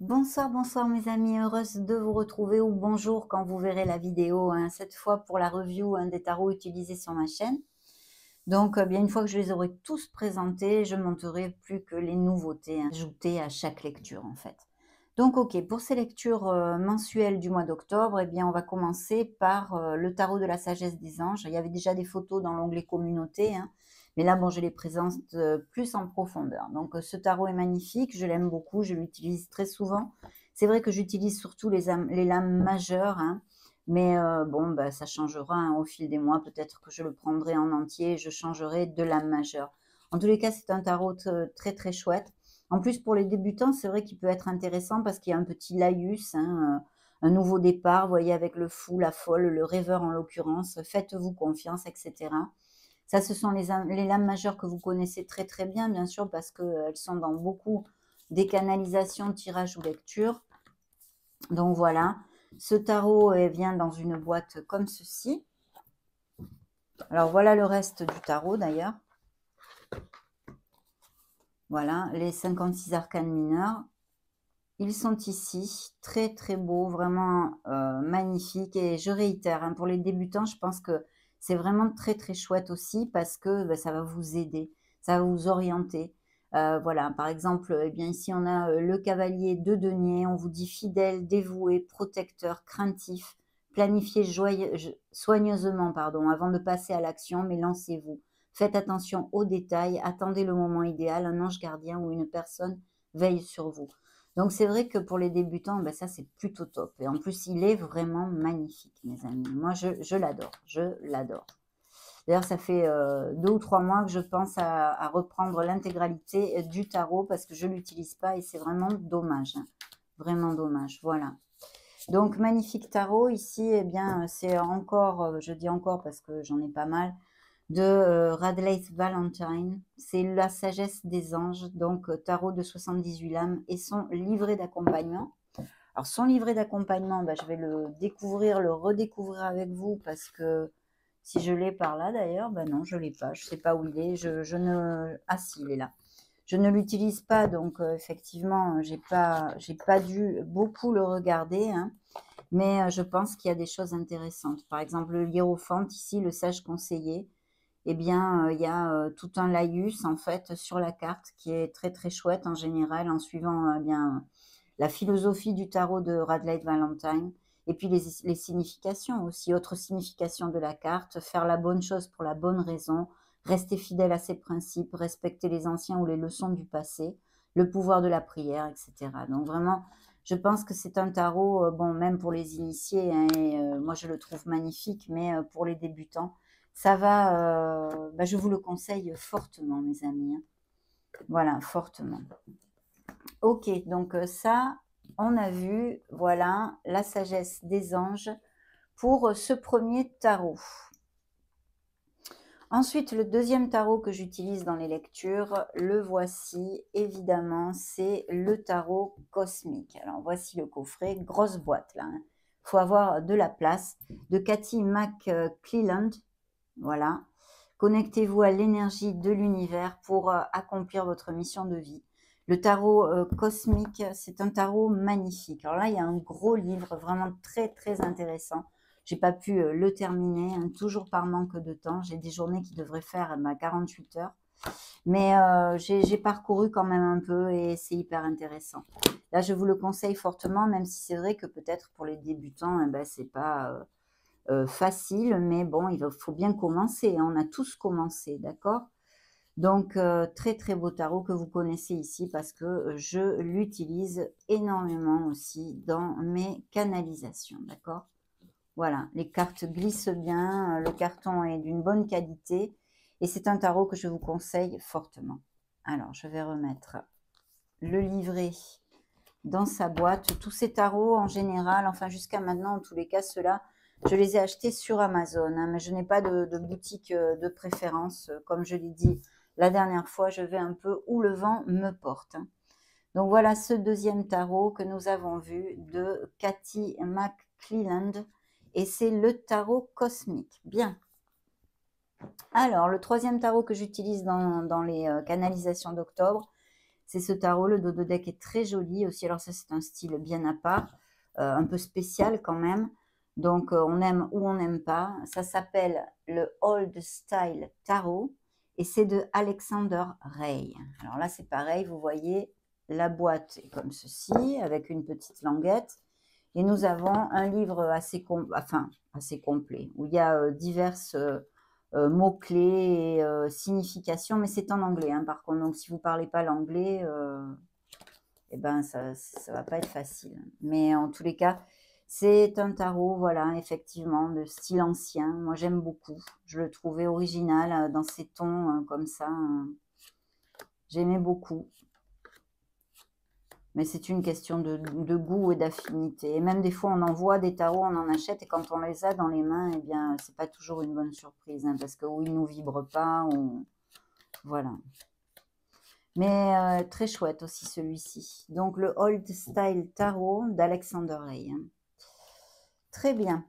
Bonsoir, bonsoir mes amis, heureuse de vous retrouver ou bonjour quand vous verrez la vidéo, hein, cette fois pour la review des tarots utilisés sur ma chaîne. Donc bien une fois que je les aurai tous présentés, je monterai plus que les nouveautés ajoutées à chaque lecture en fait. Donc ok, pour ces lectures mensuelles du mois d'octobre, eh bien on va commencer par le tarot de la sagesse des anges. Il y avait déjà des photos dans l'onglet communauté, hein, mais là bon je les présente plus en profondeur. Donc ce tarot est magnifique, je l'aime beaucoup, je l'utilise très souvent. C'est vrai que j'utilise surtout les lames majeures, hein, mais bon, bah, ça changera hein, au fil des mois. Peut-être que je le prendrai en entier et je changerai de lame majeure. En tous les cas, c'est un tarot très très chouette. En plus, pour les débutants, c'est vrai qu'il peut être intéressant parce qu'il y a un petit laïus, hein, un nouveau départ, vous voyez, avec le fou, la folle, le rêveur en l'occurrence. Faites-vous confiance, etc. Ça, ce sont les lames majeures que vous connaissez très très bien sûr, parce qu'elles sont dans beaucoup des canalisations, tirages ou lectures. Donc voilà, ce tarot vient dans une boîte comme ceci. Alors voilà le reste du tarot d'ailleurs. Voilà, les 56 arcanes mineurs. Ils sont ici, très très beaux, vraiment magnifiques. Et je réitère, hein, pour les débutants, je pense que c'est vraiment très très chouette aussi parce que ça va vous aider, ça va vous orienter. Voilà, par exemple, eh bien ici on a le cavalier de denier, on vous dit fidèle, dévoué, protecteur, craintif, planifiez soigneusement pardon, avant de passer à l'action, mais lancez-vous. Faites attention aux détails, attendez le moment idéal, un ange gardien ou une personne veille sur vous. Donc c'est vrai que pour les débutants, ben ça c'est plutôt top. Et en plus, il est vraiment magnifique, mes amis. Moi, je l'adore, je l'adore. D'ailleurs, ça fait 2 ou 3 mois que je pense à reprendre l'intégralité du tarot parce que je ne l'utilise pas et c'est vraiment dommage, hein. Vraiment dommage, voilà. Donc, magnifique tarot. Ici, eh bien, c'est encore, je dis encore parce que j'en ai pas mal, de Radleigh Valentine. C'est la sagesse des anges, donc tarot de 78 lames et son livret d'accompagnement. Alors, son livret d'accompagnement, je vais le découvrir, le redécouvrir avec vous parce que si je l'ai par là d'ailleurs, non, je ne l'ai pas. Je ne sais pas où il est. Je ne... Ah si, il est là. Je ne l'utilise pas, donc effectivement, j'ai pas dû beaucoup le regarder, hein, mais je pense qu'il y a des choses intéressantes. Par exemple, le hiérophante, ici, le sage conseiller, eh bien, il y a tout un laïus, en fait, sur la carte qui est très, très chouette en général, en suivant bien la philosophie du tarot de Radleigh Valentine, et puis les significations aussi, autre signification de la carte, faire la bonne chose pour la bonne raison, rester fidèle à ses principes, respecter les anciens ou les leçons du passé, le pouvoir de la prière, etc. Donc vraiment, je pense que c'est un tarot, bon, même pour les initiés, hein, et moi je le trouve magnifique, mais pour les débutants, ça va, je vous le conseille fortement, mes amis, hein. Voilà, fortement. Ok, donc ça, on a vu, voilà, la sagesse des anges pour ce premier tarot. Ensuite, le deuxième tarot que j'utilise dans les lectures, le voici, évidemment, c'est le tarot cosmique. Alors, voici le coffret, grosse boîte là, hein. Faut avoir de la place, de Cathy McClelland, voilà. Connectez-vous à l'énergie de l'univers pour accomplir votre mission de vie. Le tarot cosmique, c'est un tarot magnifique. Alors là, il y a un gros livre vraiment très, très intéressant. J'ai pas pu le terminer, hein, toujours par manque de temps. J'ai des journées qui devraient faire 48 heures. Mais j'ai parcouru quand même un peu et c'est hyper intéressant. Là, je vous le conseille fortement, même si c'est vrai que peut-être pour les débutants, c'est pas facile, mais bon, il faut bien commencer, hein. On a tous commencé, d'accord? Donc, très très beau tarot que vous connaissez ici parce que je l'utilise énormément aussi dans mes canalisations, d'accord? Voilà, les cartes glissent bien, le carton est d'une bonne qualité et c'est un tarot que je vous conseille fortement. Alors, je vais remettre le livret dans sa boîte. Tous ces tarots, en général, enfin jusqu'à maintenant, en tous les cas, ceux-là, je les ai achetés sur Amazon, hein, mais je n'ai pas de boutique de préférence. Comme je l'ai dit la dernière fois, je vais un peu où le vent me porte, hein. Donc voilà ce deuxième tarot que nous avons vu de Cathy McClelland et c'est le tarot cosmique. Bien. Alors, le troisième tarot que j'utilise dans les canalisations d'octobre, c'est ce tarot. Le dos de deck est très joli aussi. Alors ça, c'est un style bien à part, un peu spécial quand même. Donc, on aime ou on n'aime pas. Ça s'appelle le Old Style Tarot et c'est de Alexander Ray. Alors là, c'est pareil, vous voyez, la boîte est comme ceci, avec une petite languette. Et nous avons un livre assez complet, où il y a diverses mots-clés et significations, mais c'est en anglais, hein, par contre. Donc, si vous ne parlez pas l'anglais, eh ben, ça ne va pas être facile. Mais en tous les cas, c'est un tarot, voilà, effectivement, de style ancien. Moi, j'aime beaucoup. Je le trouvais original dans ces tons comme ça. J'aimais beaucoup. Mais c'est une question de goût et d'affinité. Et même des fois, on en voit des tarots, on en achète, et quand on les a dans les mains, eh bien, c'est pas toujours une bonne surprise, hein, parce que ou ils nous vibrent pas, ou voilà. Mais très chouette aussi celui-ci. Donc le Old Style Tarot d'Alexander Ray. Hein. Très bien.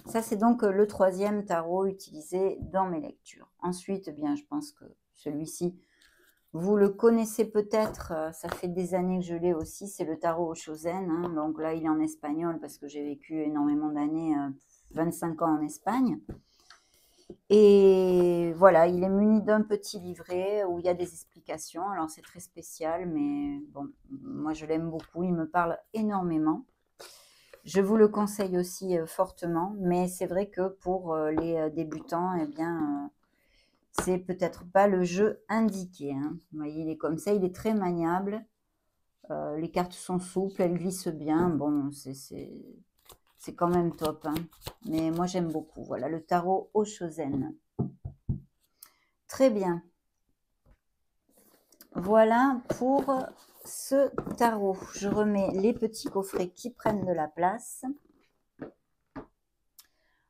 Ça, c'est donc le troisième tarot utilisé dans mes lectures. Ensuite, eh bien, je pense que celui-ci, vous le connaissez peut-être, ça fait des années que je l'ai aussi, c'est le tarot Oshozen. Hein. Donc là, il est en espagnol parce que j'ai vécu énormément d'années, 25 ans en Espagne. Et voilà, il est muni d'un petit livret où il y a des explications. Alors c'est très spécial, mais bon, moi je l'aime beaucoup, il me parle énormément. Je vous le conseille aussi fortement, mais c'est vrai que pour les débutants, eh bien, c'est peut-être pas le jeu indiqué. Hein. Vous voyez, il est comme ça, il est très maniable. Les cartes sont souples, elles glissent bien. Bon, c'est quand même top. Hein. Mais moi, j'aime beaucoup. Voilà, le tarot Oshozen. Très bien. Voilà pour ce tarot. Je remets les petits coffrets qui prennent de la place.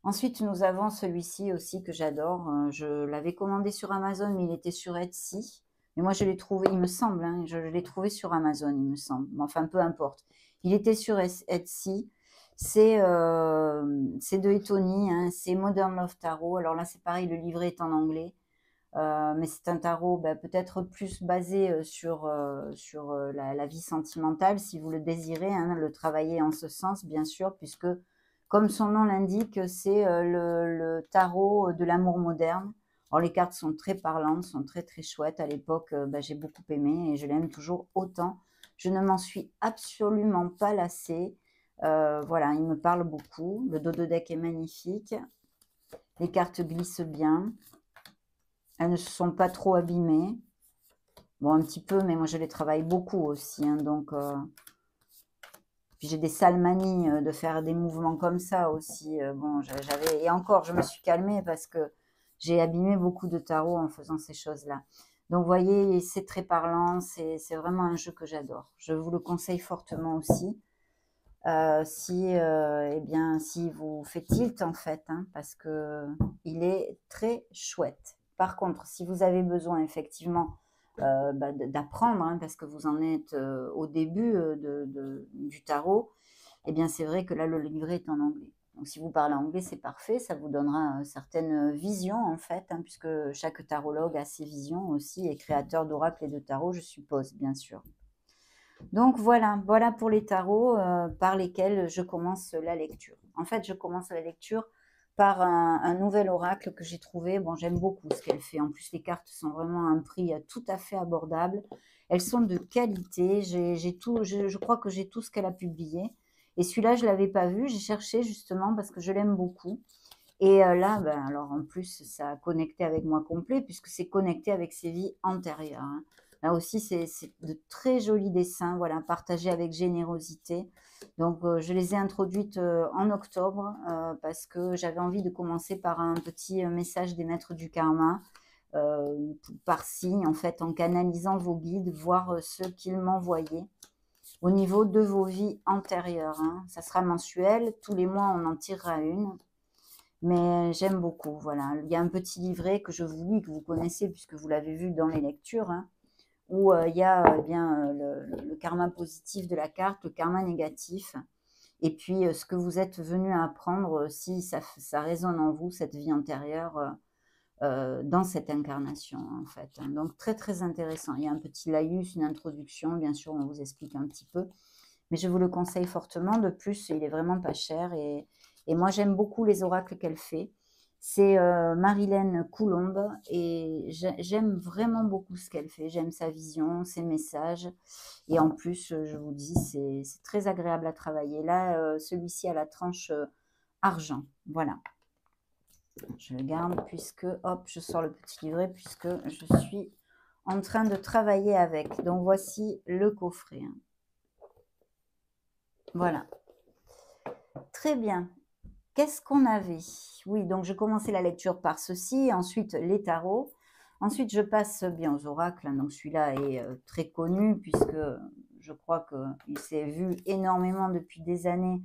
Ensuite, nous avons celui-ci aussi que j'adore. Je l'avais commandé sur Amazon, mais il était sur Etsy. Mais moi, je l'ai trouvé, il me semble, hein, je l'ai trouvé sur Amazon, il me semble. Mais enfin, peu importe. Il était sur Etsy. C'est de Etony, hein, c'est Modern Love Tarot. Alors là, c'est pareil, le livret est en anglais. Mais c'est un tarot peut-être plus basé sur la vie sentimentale, si vous le désirez, hein, le travailler en ce sens, bien sûr, puisque, comme son nom l'indique, c'est le tarot de l'amour moderne. Alors, les cartes sont très parlantes, sont très très chouettes. À l'époque, j'ai beaucoup aimé et je l'aime toujours autant. Je ne m'en suis absolument pas lassée. Voilà, il me parle beaucoup. Le dos de deck est magnifique. Les cartes glissent bien. Elles ne se sont pas trop abîmées. Bon, un petit peu, mais moi, je les travaille beaucoup aussi. Hein, donc, puis j'ai des sales manies de faire des mouvements comme ça aussi. Bon, j'avais... Et encore, je me suis calmée parce que j'ai abîmé beaucoup de tarots en faisant ces choses-là. Donc, vous voyez, c'est très parlant. C'est vraiment un jeu que j'adore. Je vous le conseille fortement aussi. Eh bien, si vous faites tilt, en fait, hein, parce que il est très chouette. Par contre, si vous avez besoin effectivement d'apprendre, hein, parce que vous en êtes au début du tarot, eh bien c'est vrai que là le livret est en anglais. Donc si vous parlez anglais, c'est parfait, ça vous donnera certaines visions en fait, hein, puisque chaque tarologue a ses visions aussi, et créateur d'oracles et de tarot, je suppose, bien sûr. Donc voilà pour les tarots par lesquels je commence la lecture. En fait, je commence la lecture par un nouvel oracle que j'ai trouvé. Bon, j'aime beaucoup ce qu'elle fait. En plus, les cartes sont vraiment à un prix tout à fait abordable. Elles sont de qualité. Je crois que j'ai tout ce qu'elle a publié. Et celui-là, je ne l'avais pas vu. J'ai cherché justement parce que je l'aime beaucoup. Et là, alors en plus, ça a connecté avec moi complet puisque c'est connecté avec ses vies antérieures. Hein. Là aussi, c'est de très jolis dessins, voilà, partagés avec générosité. Donc, je les ai introduites en octobre parce que j'avais envie de commencer par un petit message des maîtres du karma, par signe, en fait, en canalisant vos guides, voir ce qu'ils m'envoyaient au niveau de vos vies antérieures. Hein. Ça sera mensuel, tous les mois, on en tirera une. Mais j'aime beaucoup, voilà. Il y a un petit livret que je vous lis, que vous connaissez puisque vous l'avez vu dans les lectures, hein, où il y a le karma positif de la carte, le karma négatif, et puis ce que vous êtes venu à apprendre, si ça résonne en vous, cette vie antérieure, dans cette incarnation, en fait. Hein. Donc, très, très intéressant. Il y a un petit laïus, une introduction, bien sûr, on vous explique un petit peu. Mais je vous le conseille fortement. De plus, il est vraiment pas cher. Et moi, j'aime beaucoup les oracles qu'elle fait. C'est Marilène Coulombe et j'aime vraiment beaucoup ce qu'elle fait. J'aime sa vision, ses messages. Et en plus, je vous dis, c'est très agréable à travailler. Là, celui-ci a la tranche argent. Voilà. Je le garde puisque, hop, je sors le petit livret puisque je suis en train de travailler avec. Donc, voici le coffret. Voilà. Très bien. Qu'est-ce qu'on avait? Oui, donc je commençais la lecture par ceci, ensuite les tarots. Ensuite, je passe bien aux oracles. Donc, celui-là est très connu puisque je crois qu'il s'est vu énormément depuis des années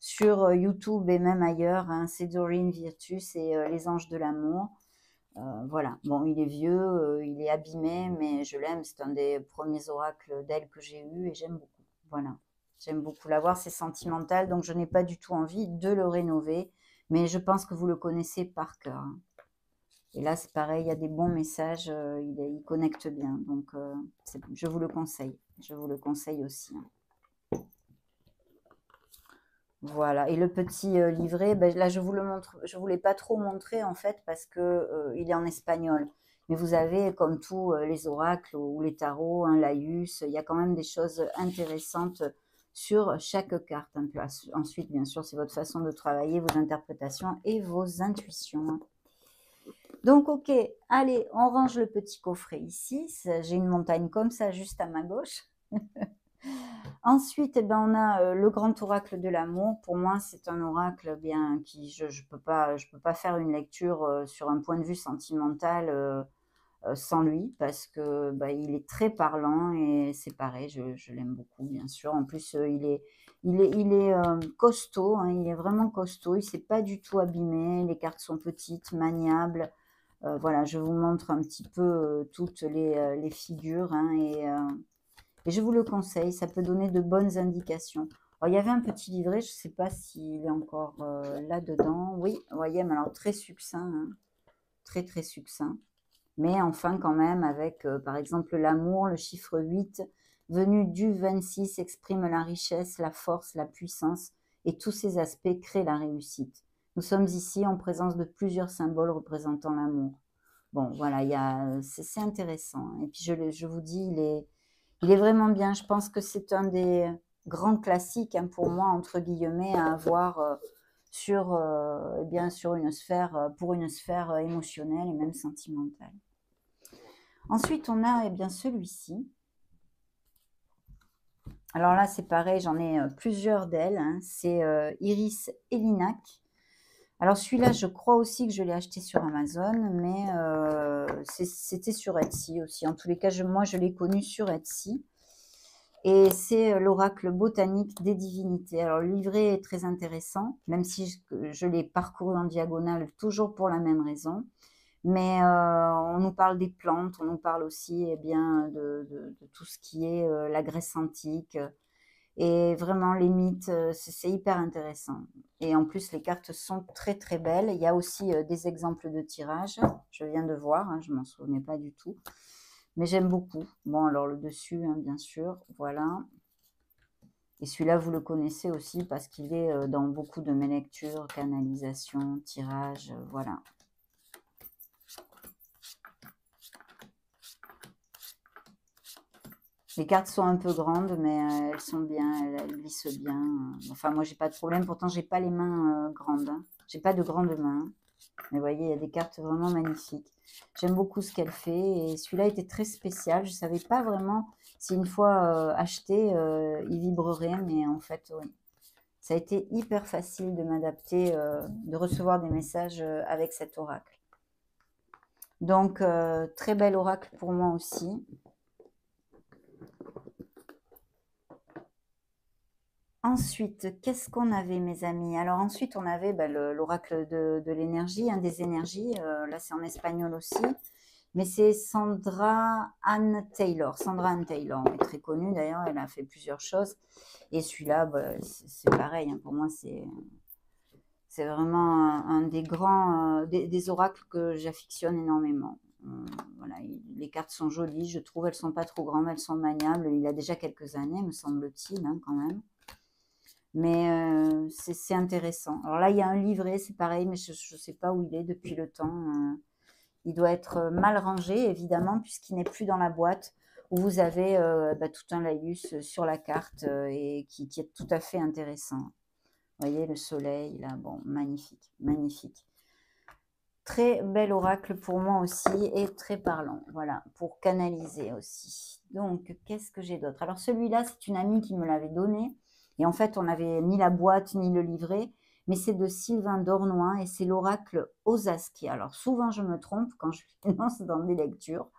sur YouTube et même ailleurs. Hein. C'est Doreen Virtus et les anges de l'amour. Voilà. Bon, il est vieux, il est abîmé, mais je l'aime. C'est un des premiers oracles d'elle que j'ai eu et j'aime beaucoup. Voilà. J'aime beaucoup l'avoir, c'est sentimental, donc je n'ai pas du tout envie de le rénover, mais je pense que vous le connaissez par cœur. Hein. Et là, c'est pareil, il y a des bons messages, il connecte bien, donc je vous le conseille. Je vous le conseille aussi. Hein. Voilà, et le petit livret, ben, là je vous le montre, je ne voulais pas trop montrer en fait parce que il est en espagnol. Mais vous avez, comme tous les oracles ou les tarots, un laïus, il y a quand même des choses intéressantes sur chaque carte. Hein. Ensuite, bien sûr, c'est votre façon de travailler, vos interprétations et vos intuitions. Hein. Donc, ok, allez, on range le petit coffret ici. J'ai une montagne comme ça juste à ma gauche. Ensuite, eh ben, on a le grand oracle de l'amour. Pour moi, c'est un oracle bien qui je peux pas faire une lecture sur un point de vue sentimental sans lui parce que bah, il est très parlant et c'est pareil, je l'aime beaucoup bien sûr. En plus, il est costaud, hein, il est vraiment costaud. Il s'est pas du tout abîmé. Les cartes sont petites, maniables. Voilà, je vous montre un petit peu toutes les figures hein, et je vous le conseille, ça peut donner de bonnes indications. Alors, il y avait un petit livret, je ne sais pas s'il est encore là-dedans. Oui, vous voyez, mais alors très succinct, hein, très très succinct. Mais enfin quand même avec, par exemple, l'amour, le chiffre 8, venu du 26, exprime la richesse, la force, la puissance, et tous ces aspects créent la réussite. Nous sommes ici en présence de plusieurs symboles représentant l'amour. Bon, voilà, c'est intéressant. Et puis je vous dis, il est vraiment bien. Je pense que c'est un des grands classiques hein, pour moi, entre guillemets, à avoir eh bien, sur une sphère, pour une sphère émotionnelle et même sentimentale. Ensuite, on a eh bien, celui-ci. Alors là, c'est pareil, j'en ai plusieurs d'elles. Hein. C'est Iris Elinac. Alors celui-là, je crois aussi que je l'ai acheté sur Amazon, mais c'était sur Etsy aussi. En tous les cas, moi, je l'ai connu sur Etsy. Et c'est l'oracle botanique des divinités. Alors le livret est très intéressant, même si je l'ai parcouru en diagonale, toujours pour la même raison. Mais on nous parle des plantes, on nous parle aussi eh bien, de tout ce qui est la Grèce antique. Et vraiment, les mythes, c'est hyper intéressant. Et en plus, les cartes sont très très belles. Il y a aussi des exemples de tirage. Je viens de voir, hein, je ne m'en souvenais pas du tout. Mais j'aime beaucoup. Bon, alors le dessus, hein, bien sûr, voilà. Et celui-là, vous le connaissez aussi parce qu'il est dans beaucoup de mes lectures, canalisation, tirage, voilà. Les cartes sont un peu grandes, mais elles sont bien, elles glissent bien. Enfin, moi, j'ai pas de problème. Pourtant, j'ai pas les mains grandes. Hein. J'ai pas de grandes mains. Mais vous voyez, il y a des cartes vraiment magnifiques. J'aime beaucoup ce qu'elle fait. Et celui-là était très spécial. Je savais pas vraiment si une fois acheté, il vibrerait. Mais en fait, oui. Ça a été hyper facile de m'adapter, de recevoir des messages avec cet oracle. Donc, très bel oracle pour moi aussi. Ensuite, qu'est-ce qu'on avait, mes amis? Alors ensuite, on avait l'oracle de l'énergie, des énergies. Là, c'est en espagnol aussi. Mais c'est Sandra Anne Taylor. Sandra Anne Taylor, elle est très connue d'ailleurs. Elle a fait plusieurs choses. Et celui-là, c'est pareil. Hein, pour moi, C'est vraiment un des grands, des oracles que j'affectionne énormément. Voilà, les cartes sont jolies, je trouve, elles sont pas trop grandes, elles sont maniables. Il a déjà quelques années, me semble-t-il, hein, quand même. Mais c'est intéressant. Alors là, il y a un livret, c'est pareil, mais je ne sais pas où il est depuis le temps. Il doit être mal rangé, évidemment, puisqu'il n'est plus dans la boîte, où vous avez tout un laïus sur la carte et qui est tout à fait intéressant. Vous voyez, le soleil, là, bon, magnifique, magnifique. Très bel oracle pour moi aussi et très parlant, voilà, pour canaliser aussi. Donc, qu'est-ce que j'ai d'autre? Alors, celui-là, c'est une amie qui me l'avait donné. Et en fait, on n'avait ni la boîte, ni le livret. Mais c'est de Sylvain Dornois et c'est l'oracle Osaskia. Alors, souvent, je me trompe quand je lance dans des lectures.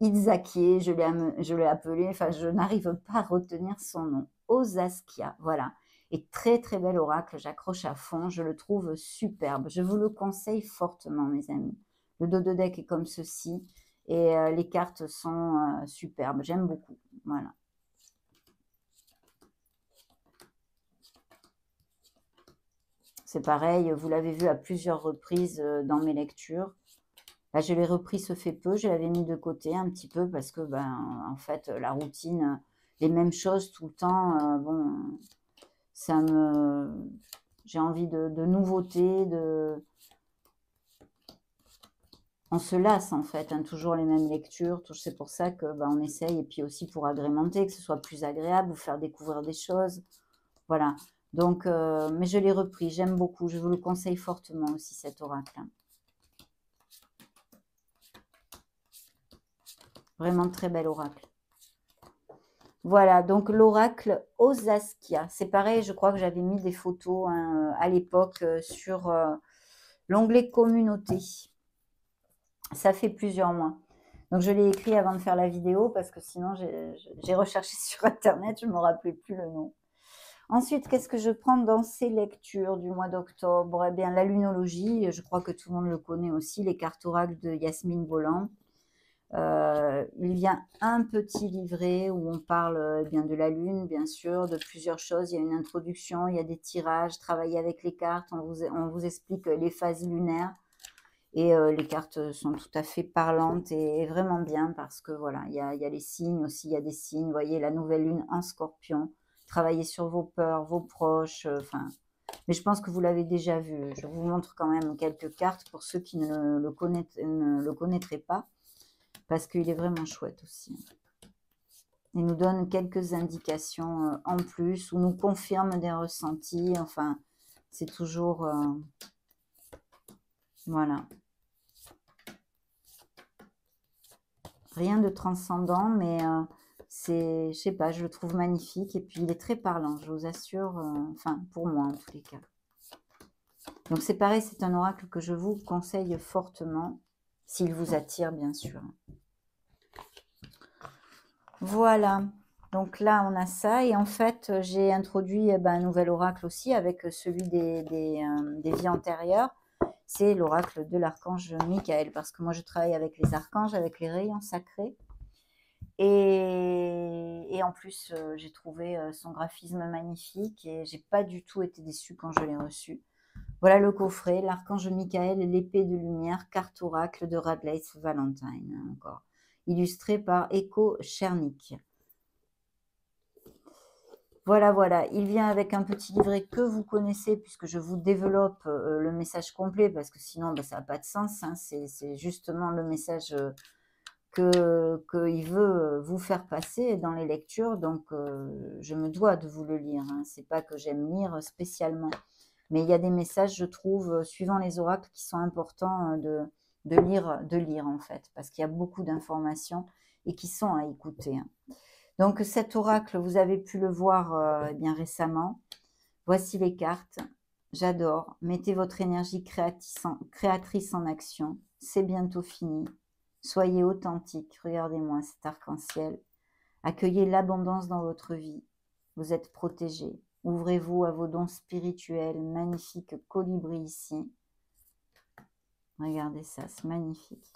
Itzakié, je l'ai appelé, enfin, je n'arrive pas à retenir son nom. Osaskia, voilà. Et très très bel oracle, j'accroche à fond, je le trouve superbe. Je vous le conseille fortement, mes amis. Le dos de deck est comme ceci et les cartes sont superbes, j'aime beaucoup. Voilà. C'est pareil, vous l'avez vu à plusieurs reprises dans mes lectures. Là, je l'ai repris, ce fait peu, je l'avais mis de côté un petit peu parce que, ben, en fait, la routine, les mêmes choses tout le temps, bon, ça me... J'ai envie de nouveautés, on se lasse en fait, hein, toujours les mêmes lectures, c'est pour ça que ben, on essaye, et puis aussi pour agrémenter, que ce soit plus agréable, vous faire découvrir des choses, voilà. Donc, mais je l'ai repris, j'aime beaucoup, je vous le conseille fortement aussi cet oracle. Vraiment très bel oracle. Voilà, donc l'oracle Osaskia. C'est pareil, je crois que j'avais mis des photos hein, à l'époque sur l'onglet communauté. Ça fait plusieurs mois. Donc je l'ai écrit avant de faire la vidéo parce que sinon j'ai recherché sur internet, je ne me rappelais plus le nom. Ensuite, qu'est-ce que je prends dans ces lectures du mois d'octobre? Eh bien, la lunologie, je crois que tout le monde le connaît aussi, les cartes oracles de Yasmine Bolland. Il y a un petit livret où on parle bien de la lune, bien sûr, de plusieurs choses. Il y a une introduction, il y a des tirages, travailler avec les cartes, on vous explique les phases lunaires. Et les cartes sont tout à fait parlantes et vraiment bien parce que voilà, il y a les signes aussi, il y a des signes. Vous voyez, la nouvelle lune en scorpion, travailler sur vos peurs, vos proches, enfin... mais je pense que vous l'avez déjà vu. Je vous montre quand même quelques cartes pour ceux qui ne le connaîtraient pas parce qu'il est vraiment chouette aussi. Il nous donne quelques indications en plus ou nous confirme des ressentis. Enfin, c'est toujours... voilà. Rien de transcendant, mais c'est, je sais pas, je le trouve magnifique. Et puis, il est très parlant, je vous assure. Enfin, pour moi, en tous les cas. Donc, c'est pareil, c'est un oracle que je vous conseille fortement, s'il vous attire, bien sûr. Voilà. Donc là, on a ça. Et en fait, j'ai introduit un nouvel oracle aussi avec celui des vies antérieures. C'est l'oracle de l'archange Michael. Parce que moi, je travaille avec les archanges, avec les rayons sacrés. Et en plus, j'ai trouvé son graphisme magnifique et j'ai pas du tout été déçue quand je l'ai reçu. Voilà le coffret, l'archange Michael, l'épée de lumière, carte oracle de Radleys Valentine, encore, illustré par Echo Chernik. Voilà, voilà, il vient avec un petit livret que vous connaissez puisque je vous développe le message complet parce que sinon ça n'a pas de sens, hein. C'est justement le message qu'il veut vous faire passer dans les lectures, donc je me dois de vous le lire, hein. C'est pas que j'aime lire spécialement, mais il y a des messages, je trouve, suivant les oracles, qui sont importants de lire en fait, parce qu'il y a beaucoup d'informations et qui sont à écouter, hein. Donc cet oracle, vous avez pu le voir bien récemment. Voici les cartes. J'adore. Mettez votre énergie créatrice en action. C'est bientôt fini. Soyez authentique. Regardez-moi cet arc-en-ciel. Accueillez l'abondance dans votre vie. Vous êtes protégé. Ouvrez-vous à vos dons spirituels. Magnifique colibri ici. Regardez ça, c'est magnifique.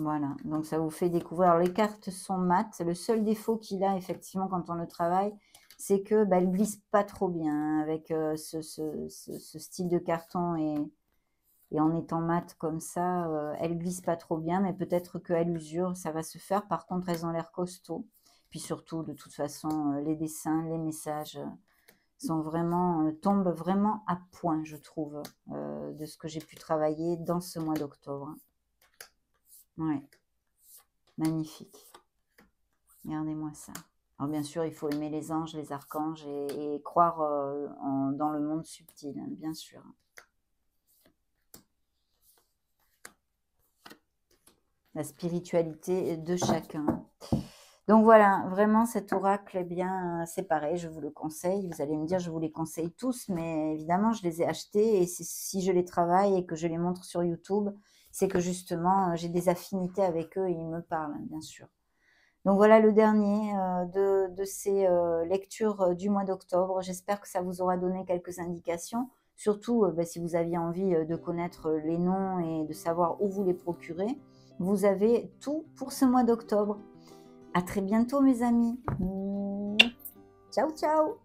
Voilà, donc ça vous fait découvrir. Alors les cartes sont mates. Le seul défaut qu'il a effectivement quand on le travaille, c'est que bah, elle glisse pas trop bien hein, avec ce style de carton et en étant mate comme ça, elle glisse pas trop bien, mais peut-être qu'à l'usure, ça va se faire. Par contre, elles ont l'air costauds. Puis surtout, de toute façon, les dessins, les messages sont vraiment, tombent vraiment à point, je trouve, de ce que j'ai pu travailler dans ce mois d'octobre. Ouais, magnifique. Regardez-moi ça. Alors bien sûr, il faut aimer les anges, les archanges et croire dans le monde subtil, hein, bien sûr. La spiritualité de chacun. Donc voilà, vraiment cet oracle, eh bien, c'est pareil, je vous le conseille. Vous allez me dire, je vous les conseille tous, mais évidemment, je les ai achetés et si je les travaille et que je les montre sur YouTube, c'est que justement, j'ai des affinités avec eux et ils me parlent, hein, bien sûr. Donc voilà le dernier de ces lectures du mois d'octobre. J'espère que ça vous aura donné quelques indications. Surtout bah, si vous aviez envie de connaître les noms et de savoir où vous les procurer. Vous avez tout pour ce mois d'octobre. À très bientôt mes amis. Ciao ciao.